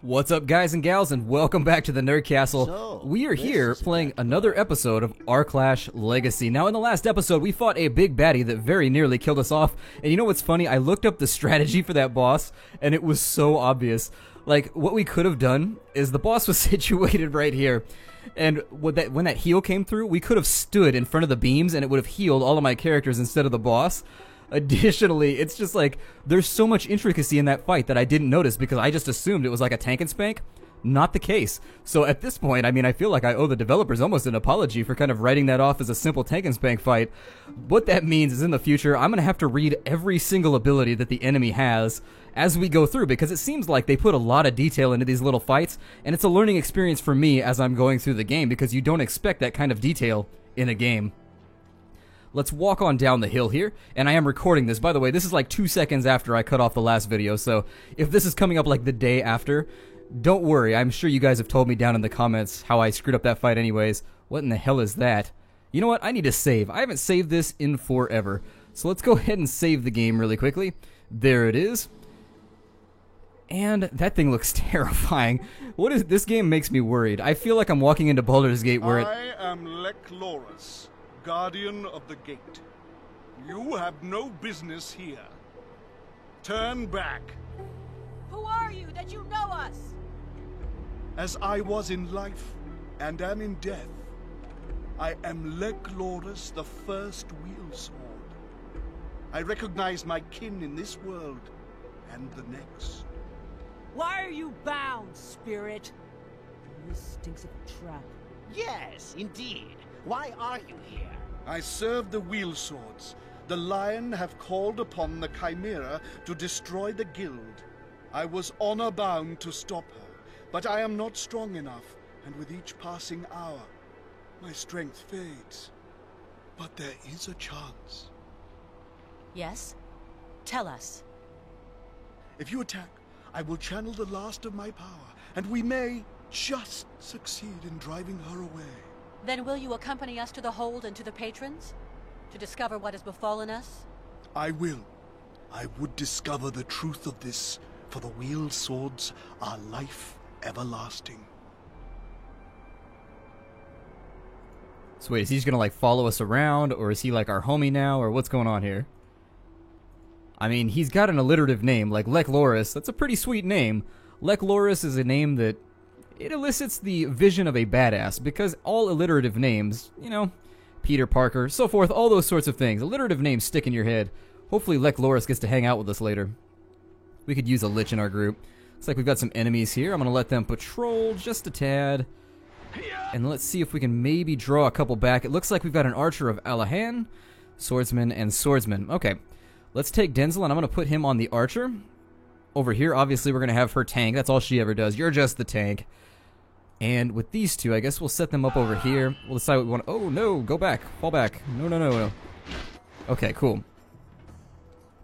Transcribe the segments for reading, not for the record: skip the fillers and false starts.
What's up, guys and gals, and welcome back to the Nerd Castle. So, We are this here is playing about another episode of Arclash Legacy. Now, in the last episode, we fought a big baddie that very nearly killed us off. And you know what's funny? I looked up the strategy for that boss, and it was so obvious. Like, what we could have done is the boss was situated right here. And when that heal came through, we could have stood in front of the beams, and it would have healed all of my characters instead of the boss. Additionally, it's just like, there's so much intricacy in that fight that I didn't notice because I just assumed it was like a tank and spank. Not the case. So at this point, I mean, I feel like I owe the developers almost an apology for kind of writing that off as a simple tank and spank fight. What that means is in the future, I'm going to have to read every single ability that the enemy has as we go through, because it seems like they put a lot of detail into these little fights, and it's a learning experience for me as I'm going through the game, because you don't expect that kind of detail in a game. Let's walk on down the hill here, and I am recording this. By the way, this is like 2 seconds after I cut off the last video, so if this is coming up like the day after, don't worry. I'm sure you guys have told me down in the comments how I screwed up that fight anyways. What in the hell is that? You know what? I need to save. I haven't saved this in forever. So let's go ahead and save the game really quickly. There it is. And that thing looks terrifying. What is this game makes me worried. I feel like I'm walking into Baldur's Gate where I am Lek Loras, guardian of the gate. You have no business here. Turn back. Who are you that you know us? As I was in life and am in death, I am Lek Loras, the first wheel sword. I recognize my kin in this world and the next. Why are you bound, spirit? This stinks of a trap. Yes, indeed. Why are you here? I serve the wheel swords. The Lion have called upon the Chimera to destroy the guild. I was honor-bound to stop her, but I am not strong enough, and with each passing hour, my strength fades. But there is a chance. Yes? Tell us. If you attack, I will channel the last of my power, and we may just succeed in driving her away. Then will you accompany us to the hold and to the patrons? To discover what has befallen us? I will. I would discover the truth of this, for the wheel swords are life everlasting. So wait, is he just gonna like follow us around, or is he like our homie now, or what's going on here? I mean, he's got an alliterative name, like Lek Loras. That's a pretty sweet name. Lek Loras is a name that it elicits the vision of a badass, because all alliterative names, you know, Peter Parker, so forth, all those sorts of things, alliterative names stick in your head. Hopefully Lek Loras gets to hang out with us later. We could use a lich in our group. Looks like we've got some enemies here. I'm going to let them patrol just a tad. And let's see if we can maybe draw a couple back. It looks like we've got an archer of Alahan, swordsman, and swordsman. Okay, let's take Denzel, and I'm going to put him on the archer. Over here, obviously, we're going to have her tank. That's all she ever does. You're just the tank. And with these two, I guess we'll set them up over here. We'll decide what we want. Oh, no, go back. Fall back. No, no, no, no. Okay, cool.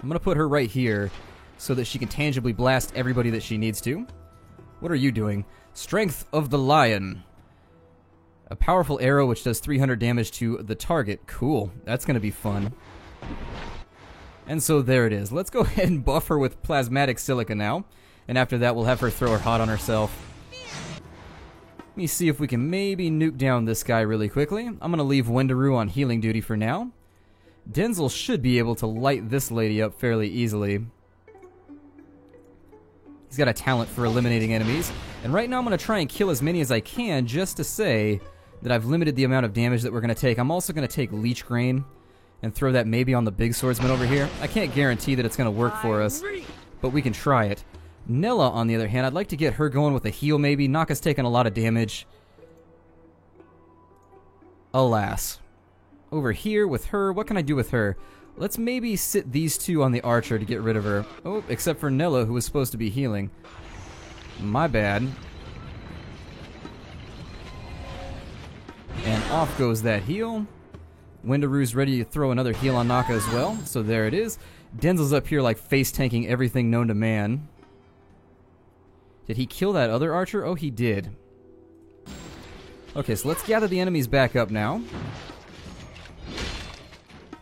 I'm going to put her right here so that she can tangibly blast everybody that she needs to. What are you doing? Strength of the Lion. A powerful arrow which does 300 damage to the target. Cool. That's going to be fun. And so there it is. Let's go ahead and buff her with plasmatic silica now. And after that, we'll have her throw her hot on herself. Let me see if we can maybe nuke down this guy really quickly. I'm going to leave Wendaru on healing duty for now. Denzel should be able to light this lady up fairly easily. He's got a talent for eliminating enemies. And right now I'm going to try and kill as many as I can just to say that I've limited the amount of damage that we're going to take. I'm also going to take Leech Grain and throw that maybe on the big swordsman over here. I can't guarantee that it's going to work for us, but we can try it. Nella, on the other hand, I'd like to get her going with a heal maybe. Naka's taking a lot of damage. Alas. Over here with her, what can I do with her? Let's maybe sit these two on the archer to get rid of her. Oh, except for Nella, who was supposed to be healing. My bad. And off goes that heal. Wendaru's ready to throw another heal on Naka as well, so there it is. Denzel's up here like face-tanking everything known to man. Did he kill that other archer? Oh, he did. Okay, so let's gather the enemies back up now.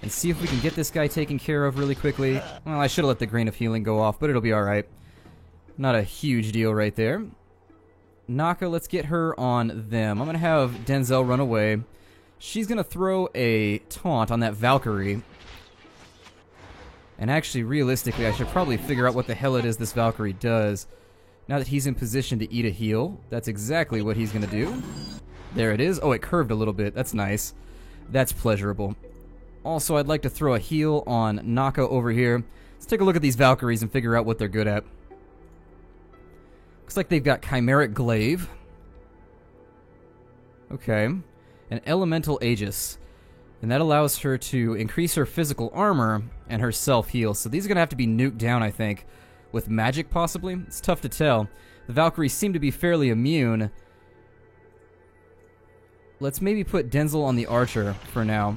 And see if we can get this guy taken care of really quickly. Well, I should have let the Grain of Healing go off, but it'll be alright. Not a huge deal right there. Naka, let's get her on them. I'm going to have Denzel run away. She's going to throw a taunt on that Valkyrie. And actually, realistically, I should probably figure out what the hell it is this Valkyrie does. Now that he's in position to eat a heal, that's exactly what he's going to do. There it is. Oh, it curved a little bit. That's nice. That's pleasurable. Also, I'd like to throw a heal on Naka over here. Let's take a look at these Valkyries and figure out what they're good at. Looks like they've got Chimeric Glaive. Okay. An Elemental Aegis. And that allows her to increase her physical armor and her self-heal. So these are going to have to be nuked down, I think. With magic, possibly? It's tough to tell. The Valkyries seem to be fairly immune. Let's maybe put Denzel on the Archer for now.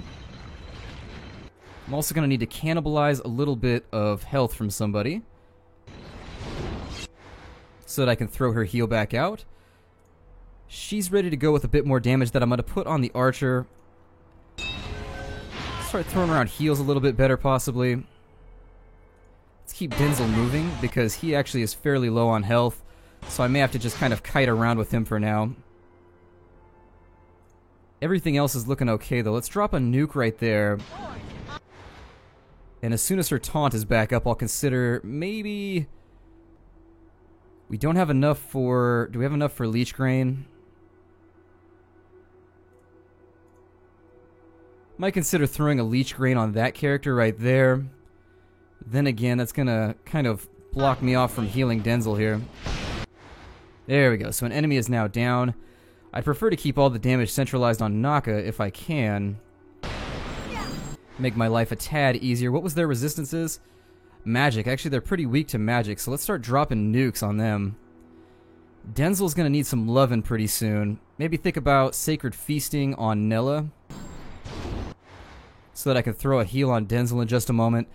I'm also going to need to cannibalize a little bit of health from somebody, so that I can throw her heal back out. She's ready to go with a bit more damage that I'm going to put on the Archer. Start throwing around heals a little bit better, possibly. Let's keep Denzel moving, because he actually is fairly low on health, so I may have to just kind of kite around with him for now. Everything else is looking okay, though. Let's drop a nuke right there. And as soon as her taunt is back up, I'll consider maybe... We don't have enough for... Do we have enough for Leech Grain? Might consider throwing a Leech Grain on that character right there. Then again, that's going to kind of block me off from healing Denzel here. There we go. So an enemy is now down. I'd prefer to keep all the damage centralized on Naka if I can. Make my life a tad easier. What was their resistances? Magic. Actually, they're pretty weak to magic, so let's start dropping nukes on them. Denzel's going to need some lovin' pretty soon. Maybe think about Sacred Feasting on Nella, so that I can throw a heal on Denzel in just a moment.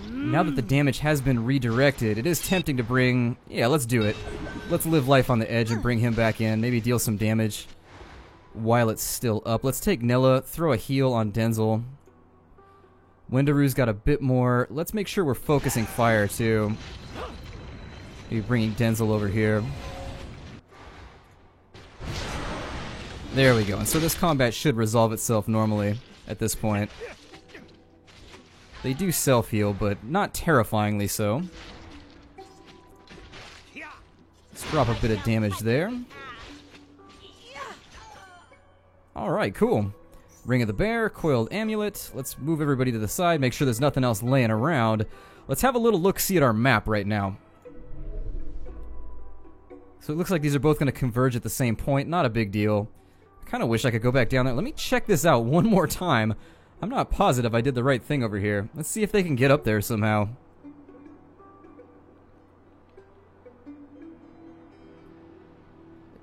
Now that the damage has been redirected, it is tempting to bring... Yeah, let's do it. Let's live life on the edge and bring him back in. Maybe deal some damage while it's still up. Let's take Nella, throw a heal on Denzel. Wendaru's got a bit more. Let's make sure we're focusing fire, too. Maybe bringing Denzel over here. There we go. And so this combat should resolve itself normally at this point. They do self-heal, but not terrifyingly so. Let's drop a bit of damage there. Alright, cool. Ring of the Bear, Coiled Amulet. Let's move everybody to the side, make sure there's nothing else laying around. Let's have a little look-see at our map right now. So it looks like these are both going to converge at the same point. Not a big deal. I kind of wish I could go back down there. Let me check this out one more time. I'm not positive I did the right thing over here. Let's see if they can get up there somehow.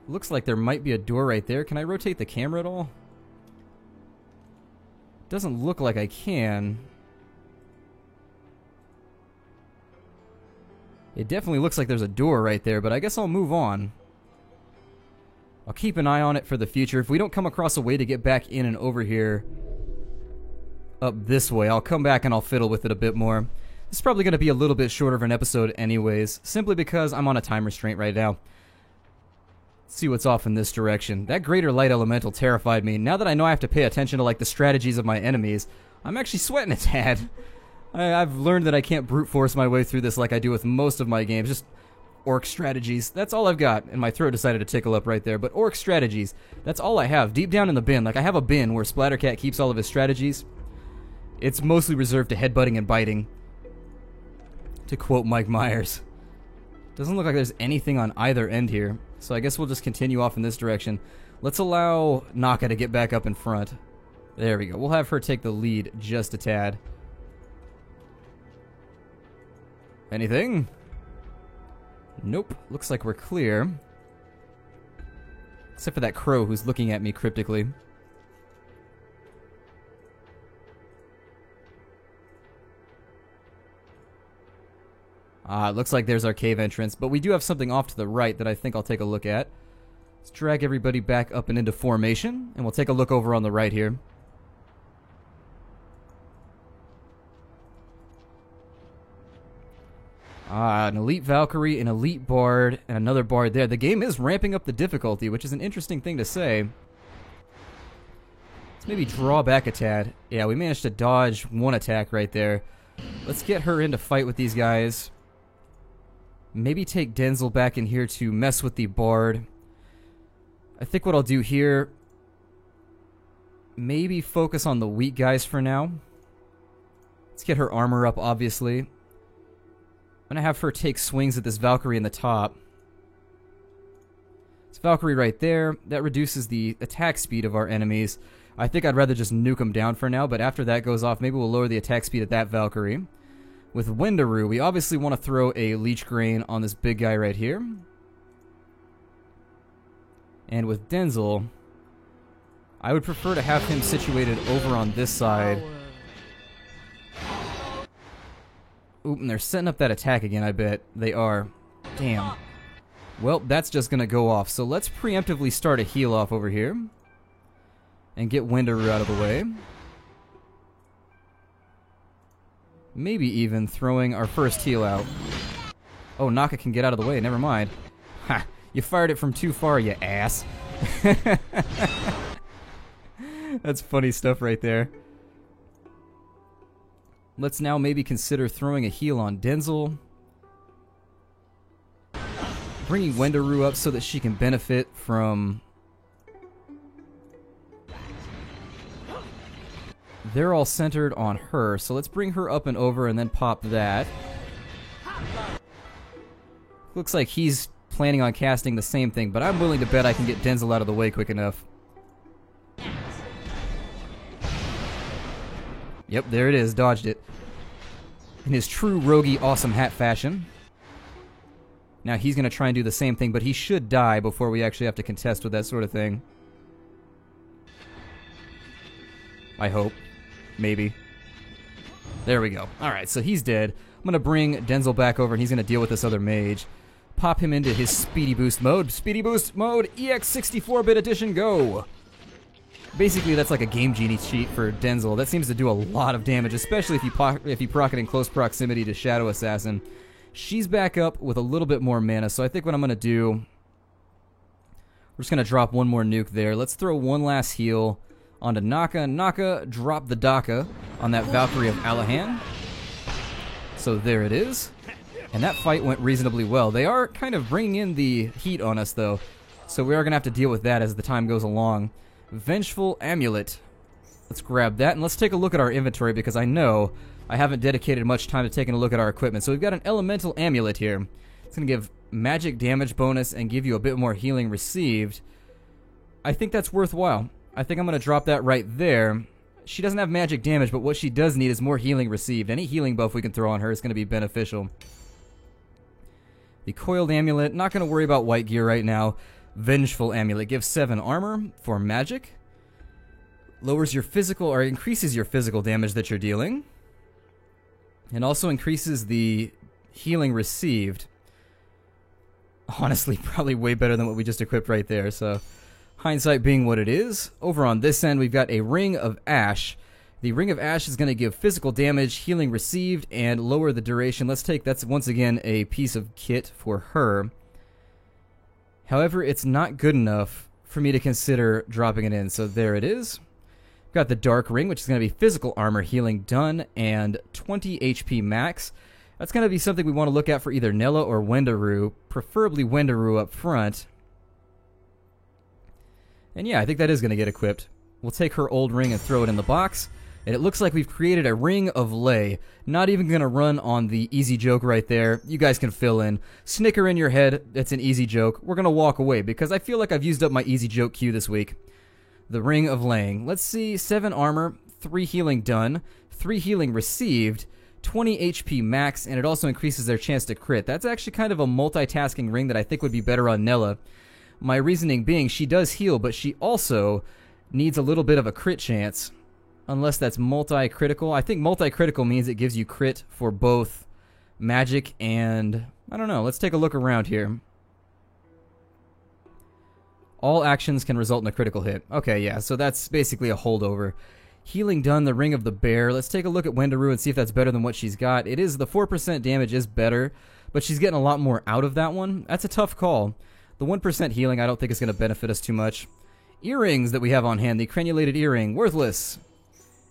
Looks like there might be a door right there. Can I rotate the camera at all? Doesn't look like I can. It definitely looks like there's a door right there, but I guess I'll move on. I'll keep an eye on it for the future. If we don't come across a way to get back in and over here up this way, I'll come back and I'll fiddle with it a bit more. This is probably going to be a little bit shorter of an episode anyways, simply because I'm on a time restraint right now. Let's see what's off in this direction. That Greater Light Elemental terrified me. Now that I know I have to pay attention to like the strategies of my enemies, I'm actually sweating a tad. I've learned that I can't brute force my way through this like I do with most of my games. Just orc strategies. That's all I've got. And my throat decided to tickle up right there. But orc strategies, that's all I have. Deep down in the bin, like I have a bin where Splattercat keeps all of his strategies. It's mostly reserved to headbutting and biting, to quote Mike Myers. Doesn't look like there's anything on either end here. So I guess we'll just continue off in this direction. Let's allow Naka to get back up in front. There we go. We'll have her take the lead just a tad. Anything? Nope. Looks like we're clear. Except for that crow who's looking at me cryptically. It looks like there's our cave entrance, but we do have something off to the right that I think I'll take a look at. Let's drag everybody back up and into formation, and we'll take a look over on the right here. An Elite Valkyrie, an Elite Bard, and another Bard there. The game is ramping up the difficulty, which is an interesting thing to say. Let's maybe draw back a tad. Yeah, we managed to dodge one attack right there. Let's get her in to fight with these guys. Maybe take Denzel back in here to mess with the Bard. I think what I'll do here, maybe focus on the weak guys for now. Let's get her armor up, obviously. I'm going to have her take swings at this Valkyrie in the top. This Valkyrie right there, that reduces the attack speed of our enemies. I think I'd rather just nuke them down for now, but after that goes off, maybe we'll lower the attack speed at that Valkyrie. With Wendaru, we obviously want to throw a Leech Grain on this big guy right here. And with Denzel, I would prefer to have him situated over on this side. Oop, and they're setting up that attack again, I bet. They are. Damn. Well, that's just going to go off. So let's preemptively start a heal off over here. And get Wendaru out of the way. Maybe even throwing our first heal out. Oh, Naka can get out of the way. Never mind. Ha! You fired it from too far, you ass. That's funny stuff right there. Let's now maybe consider throwing a heal on Denzel. Bringing Wendaru up so that she can benefit from... They're all centered on her, so let's bring her up and over and then pop that. Looks like he's planning on casting the same thing, but I'm willing to bet I can get Denzel out of the way quick enough. Yep, there it is. Dodged it. In his true roguey awesome hat fashion. Now he's going to try and do the same thing, but he should die before we actually have to contest with that sort of thing. I hope. Maybe. There we go. Alright, so he's dead. I'm going to bring Denzel back over and he's going to deal with this other mage. Pop him into his Speedy Boost mode. Speedy Boost mode, EX 64-bit edition, go! Basically, that's like a Game Genie cheat for Denzel. That seems to do a lot of damage, especially if you proc it in close proximity to Shadow Assassin. She's back up with a little bit more mana, so I think what I'm going to do... We're just going to drop one more nuke there. Let's throw one last heal onto Naka. Naka, drop the Daka on that Valkyrie of Alahan. So there it is. And that fight went reasonably well. They are kind of bringing in the heat on us, though. So we are going to have to deal with that as the time goes along. Vengeful Amulet. Let's grab that, and let's take a look at our inventory, because I know I haven't dedicated much time to taking a look at our equipment. So we've got an Elemental Amulet here. It's going to give magic damage bonus and give you a bit more healing received. I think that's worthwhile. I think I'm going to drop that right there. She doesn't have magic damage, but what she does need is more healing received. Any healing buff we can throw on her is going to be beneficial. The Coiled Amulet, not going to worry about white gear right now. Vengeful Amulet gives 7 armor for magic. Lowers your physical, or increases your physical damage that you're dealing. And also increases the healing received. Honestly, probably way better than what we just equipped right there, so... Hindsight being what it is. Over on this end, we've got a Ring of Ash. The Ring of Ash is going to give physical damage, healing received, and lower the duration. Let's take, that's once again a piece of kit for her. However, it's not good enough for me to consider dropping it in, so there it is. We've got the Dark Ring, which is going to be physical armor, healing done, and 20 HP max. That's going to be something we want to look at for either Nella or Wendaru, preferably Wendaru up front. And yeah, I think that is going to get equipped. We'll take her old ring and throw it in the box. And it looks like we've created a Ring of Lay. Not even going to run on the easy joke right there. You guys can fill in. Snicker in your head, it's an easy joke. We're going to walk away because I feel like I've used up my easy joke queue this week. The Ring of Laying. Let's see, 7 armor, 3 healing done, 3 healing received, 20 HP max, and it also increases their chance to crit. That's actually kind of a multitasking ring that I think would be better on Nella. My reasoning being she does heal, but she also needs a little bit of a crit chance. Unless that's multi-critical. I think multi-critical means it gives you crit for both magic and... I don't know, let's take a look around here. All actions can result in a critical hit. Okay, yeah, so that's basically a holdover. Healing done, the Ring of the Bear. Let's take a look at Wendaru and see if that's better than what she's got. It is, the 4% damage is better, but she's getting a lot more out of that one. That's a tough call. The 1% healing I don't think is going to benefit us too much. Earrings that we have on hand. The crenulated earring, worthless.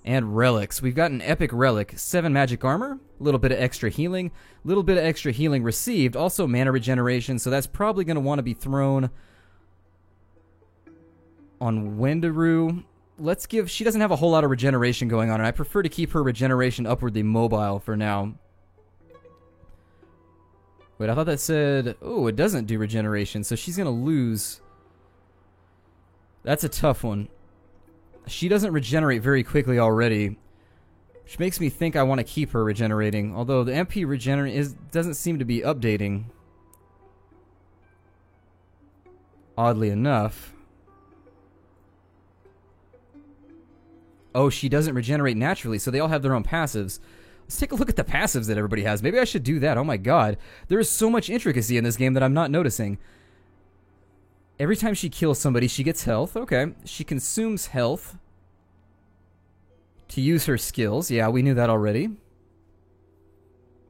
And relics. We've got an epic relic. 7 magic armor, a little bit of extra healing. A little bit of extra healing received. Also mana regeneration, so that's probably going to want to be thrown on Wendaru. Let's give... She doesn't have a whole lot of regeneration going on, and I prefer to keep her regeneration upwardly mobile for now. Wait, I thought that said... Oh, it doesn't do regeneration, so she's going to lose. That's a tough one. She doesn't regenerate very quickly already, which makes me think I want to keep her regenerating, although the MP doesn't seem to be updating. Oddly enough. Oh, she doesn't regenerate naturally, so they all have their own passives. Let's take a look at the passives that everybody has. Maybe I should do that. Oh my god. There is so much intricacy in this game that I'm not noticing. Every time she kills somebody, she gets health. Okay. She consumes health to use her skills. Yeah, we knew that already.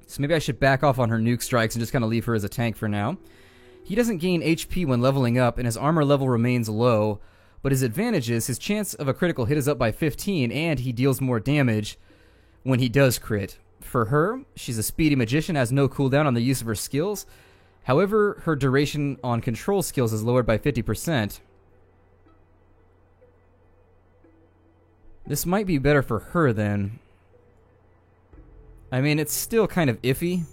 So maybe I should back off on her nuke strikes and just kind of leave her as a tank for now. He doesn't gain HP when leveling up, and his armor level remains low. But his advantage is his chance of a critical hit is up by 15, and he deals more damage when he does crit. For her, she's a speedy magician, has no cooldown on the use of her skills. However, her duration on control skills is lowered by 50%. This might be better for her then. I mean, it's still kind of iffy.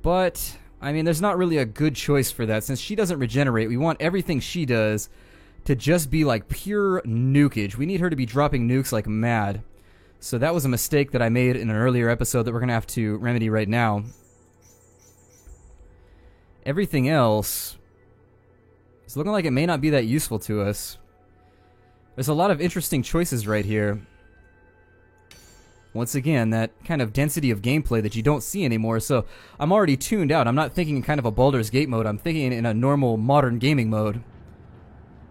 But, I mean, there's not really a good choice for that. Since she doesn't regenerate, we want everything she does to just be like pure nukage. We need her to be dropping nukes like mad. So that was a mistake that I made in an earlier episode that we're going to have to remedy right now. Everything else is looking like it may not be that useful to us. There's a lot of interesting choices right here. Once again, that kind of density of gameplay that you don't see anymore, so I'm already tuned out. I'm not thinking in kind of a Baldur's Gate mode. I'm thinking in a normal, modern gaming mode.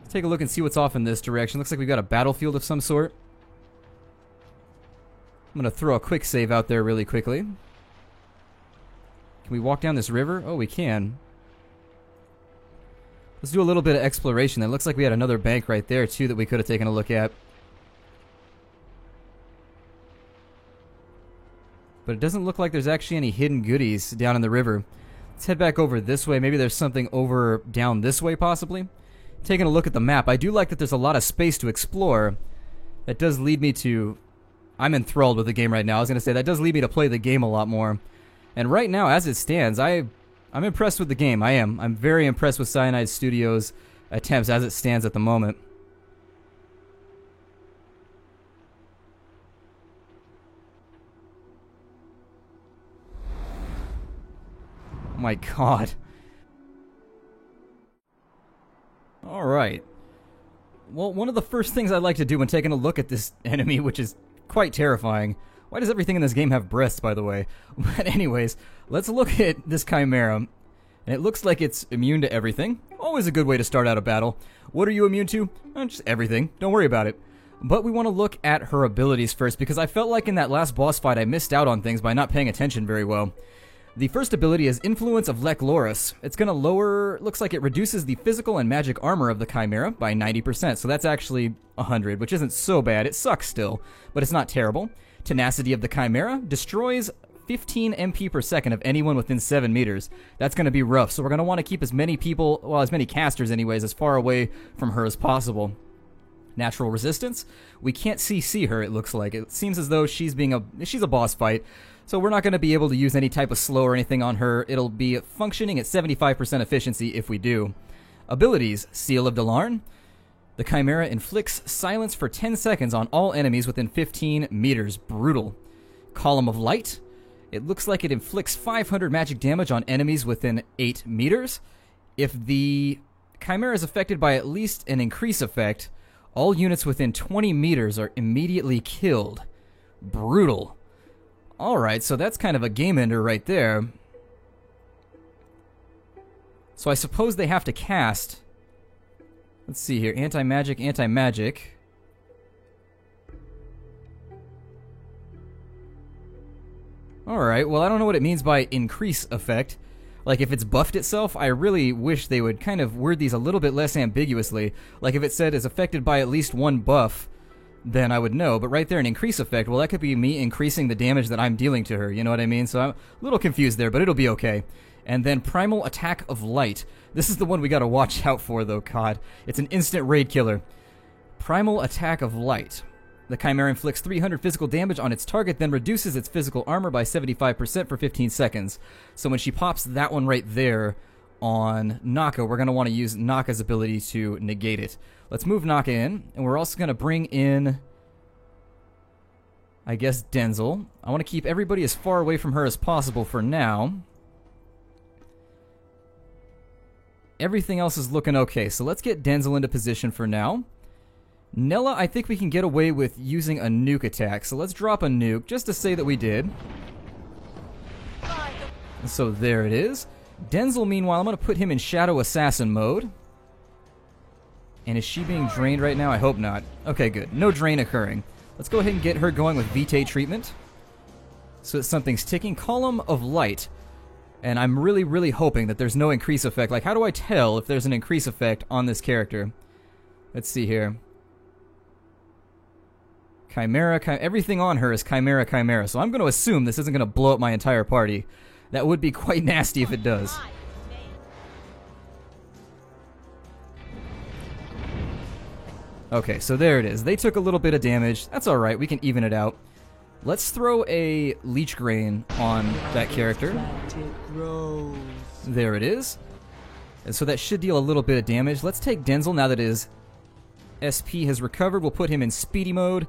Let's take a look and see what's off in this direction. Looks like we've got a battlefield of some sort. I'm going to throw a quick save out there really quickly. Can we walk down this river? Oh, we can. Let's do a little bit of exploration. It looks like we had another bank right there, too, that we could have taken a look at. But it doesn't look like there's actually any hidden goodies down in the river. Let's head back over this way. Maybe there's something over down this way, possibly. Taking a look at the map, I do like that there's a lot of space to explore. That does lead me to... I'm enthralled with the game right now. I was going to say, that does lead me to play the game a lot more. And right now, as it stands, I'm impressed with the game. I am. I'm very impressed with Cyanide Studios' attempts as it stands at the moment. Oh my god. Alright. Well, one of the first things I'd like to do when taking a look at this enemy, which is quite terrifying. Why does everything in this game have breasts, by the way? But anyways, let's look at this Chimera. And it looks like it's immune to everything. Always a good way to start out a battle. What are you immune to? Just everything. Don't worry about it. But we want to look at her abilities first, because I felt like in that last boss fight I missed out on things by not paying attention very well. The first ability is Influence of Lek Loris. It's going to lower, looks like it reduces the physical and magic armor of the Chimera by 90%, so that's actually 100, which isn't so bad. It sucks still, but it's not terrible. Tenacity of the Chimera destroys 15 MP per second of anyone within 7 meters. That's going to be rough, so we're going to want to keep as many people, well, as many casters anyways, as far away from her as possible. Natural resistance. We can't CC her, it looks like. It seems as though she's a boss fight, so we're not going to be able to use any type of slow or anything on her. It'll be functioning at 75% efficiency if we do. Abilities. Seal of Delarn. The Chimera inflicts silence for 10 seconds on all enemies within 15 meters. Brutal. Column of Light. It looks like it inflicts 500 magic damage on enemies within 8 meters. If the Chimera is affected by at least an increase effect, all units within 20 meters are immediately killed. Brutal. Alright, so that's kind of a game ender right there. So I suppose they have to cast... Let's see here. Anti-magic, anti-magic. Alright, well I don't know what it means by increase effect. Like if it's buffed itself, I really wish they would kind of word these a little bit less ambiguously. Like if it said is affected by at least one buff, then I would know. But right there, an increase effect, well that could be me increasing the damage that I'm dealing to her, you know what I mean? So I'm a little confused there, but it'll be okay. And then Primal Attack of Light. This is the one we gotta watch out for though, God. It's an instant raid killer. Primal Attack of Light. The Chimera inflicts 300 physical damage on its target, then reduces its physical armor by 75% for 15 seconds. So when she pops that one right there on Naka, we're going to want to use Naka's ability to negate it. Let's move Naka in, and we're also going to bring in, I guess, Denzel. I want to keep everybody as far away from her as possible for now. Everything else is looking okay, so let's get Denzel into position for now. Nella, I think we can get away with using a nuke attack, so let's drop a nuke just to say that we did. So there it is. Denzel, meanwhile, I'm going to put him in Shadow Assassin mode. And is she being drained right now? I hope not. Okay, good. No drain occurring. Let's go ahead and get her going with Vitae treatment. So that something's ticking. Column of Light. And I'm really, really hoping that there's no increase effect. Like, how do I tell if there's an increase effect on this character? Let's see here. Chimera, everything on her is Chimera. So I'm going to assume this isn't going to blow up my entire party. That would be quite nasty if it does. Okay, so there it is. They took a little bit of damage. That's alright, we can even it out. Let's throw a Leech Grain on that character. There it is. And so that should deal a little bit of damage. Let's take Denzel now that his SP has recovered. We'll put him in speedy mode.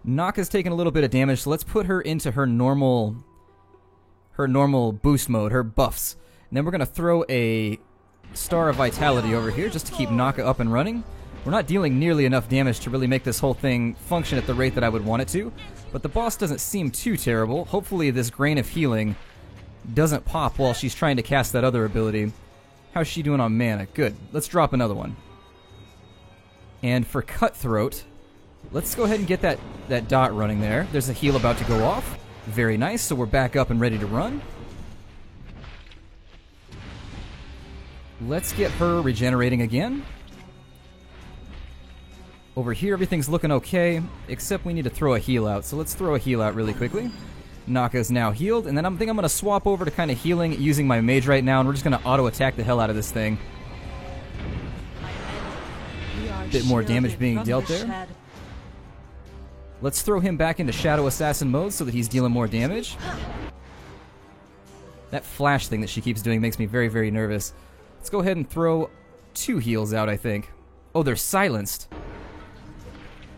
Naka's taken a little bit of damage, so let's put her into her normal boost mode, her buffs. And then we're going to throw a Star of Vitality over here just to keep Naka up and running. We're not dealing nearly enough damage to really make this whole thing function at the rate that I would want it to. But the boss doesn't seem too terrible. Hopefully this Grain of Healing doesn't pop while she's trying to cast that other ability. How's she doing on mana? Good. Let's drop another one. And for Cutthroat, let's go ahead and get that dot running there. There's a heal about to go off. Very nice, so we're back up and ready to run. Let's get her regenerating again. Over here, everything's looking okay, except we need to throw a heal out. So let's throw a heal out really quickly. Naka's now healed, and then I think I'm going to swap over to kind of healing using my mage right now, and we're just going to auto-attack the hell out of this thing. Bit more damage being dealt there. Let's throw him back into Shadow Assassin mode so that he's dealing more damage. That flash thing that she keeps doing makes me very, very nervous. Let's go ahead and throw 2 heals out, I think. Oh, they're silenced.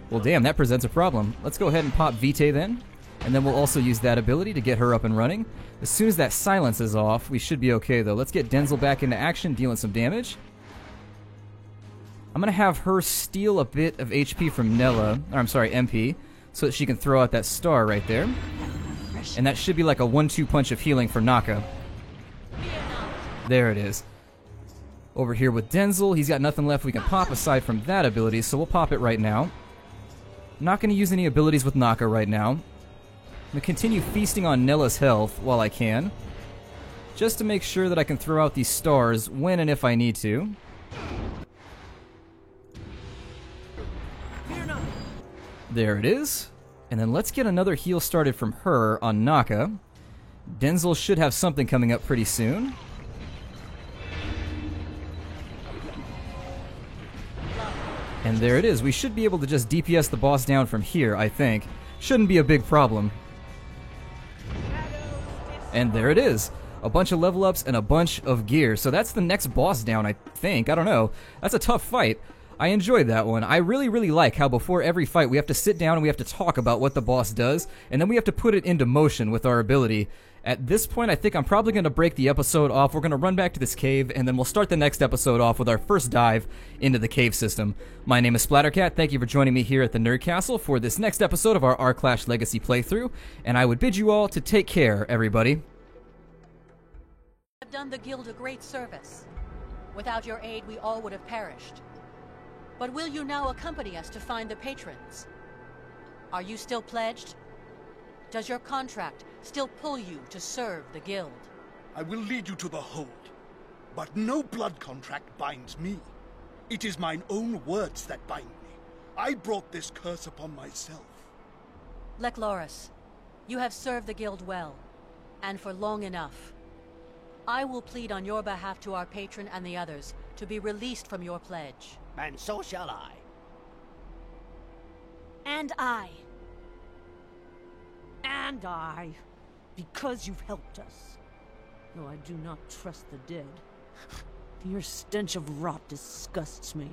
Well, damn, that presents a problem. Let's go ahead and pop Vitae then. And then we'll also use that ability to get her up and running. As soon as that silence is off, we should be okay, though. Let's get Denzel back into action, dealing some damage. I'm going to have her steal a bit of HP from Nella, or I'm sorry, MP, so that she can throw out that star right there. And that should be like a 1-2 punch of healing for Naka. There it is. Over here with Denzel, he's got nothing left we can pop aside from that ability, so we'll pop it right now. Not going to use any abilities with Naka right now. I'm going to continue feasting on Nella's health while I can, just to make sure that I can throw out these stars when and if I need to. There it is. And then let's get another heal started from her on Naka. Denzel should have something coming up pretty soon. And there it is. We should be able to just DPS the boss down from here, I think. Shouldn't be a big problem. And there it is. A bunch of level ups and a bunch of gear. So that's the next boss down, I think. I don't know. That's a tough fight. I enjoyed that one. I really, really like how before every fight we have to sit down and we have to talk about what the boss does, and then we have to put it into motion with our ability. At this point, I think I'm probably going to break the episode off. We're going to run back to this cave, and then we'll start the next episode off with our first dive into the cave system. My name is Splattercat. Thank you for joining me here at the Nerd Castle for this next episode of our R-Clash Legacy playthrough, and I would bid you all to take care, everybody. Have done the guild a great service. Without your aid, we all would have perished. But will you now accompany us to find the patrons? Are you still pledged? Does your contract still pull you to serve the guild? I will lead you to the hold, but no blood contract binds me. It is mine own words that bind me. I brought this curse upon myself. Lecloris, you have served the guild well, and for long enough. I will plead on your behalf to our patron and the others to be released from your pledge. And so shall I. And I. And I. Because you've helped us. Though I do not trust the dead. Your stench of rot disgusts me.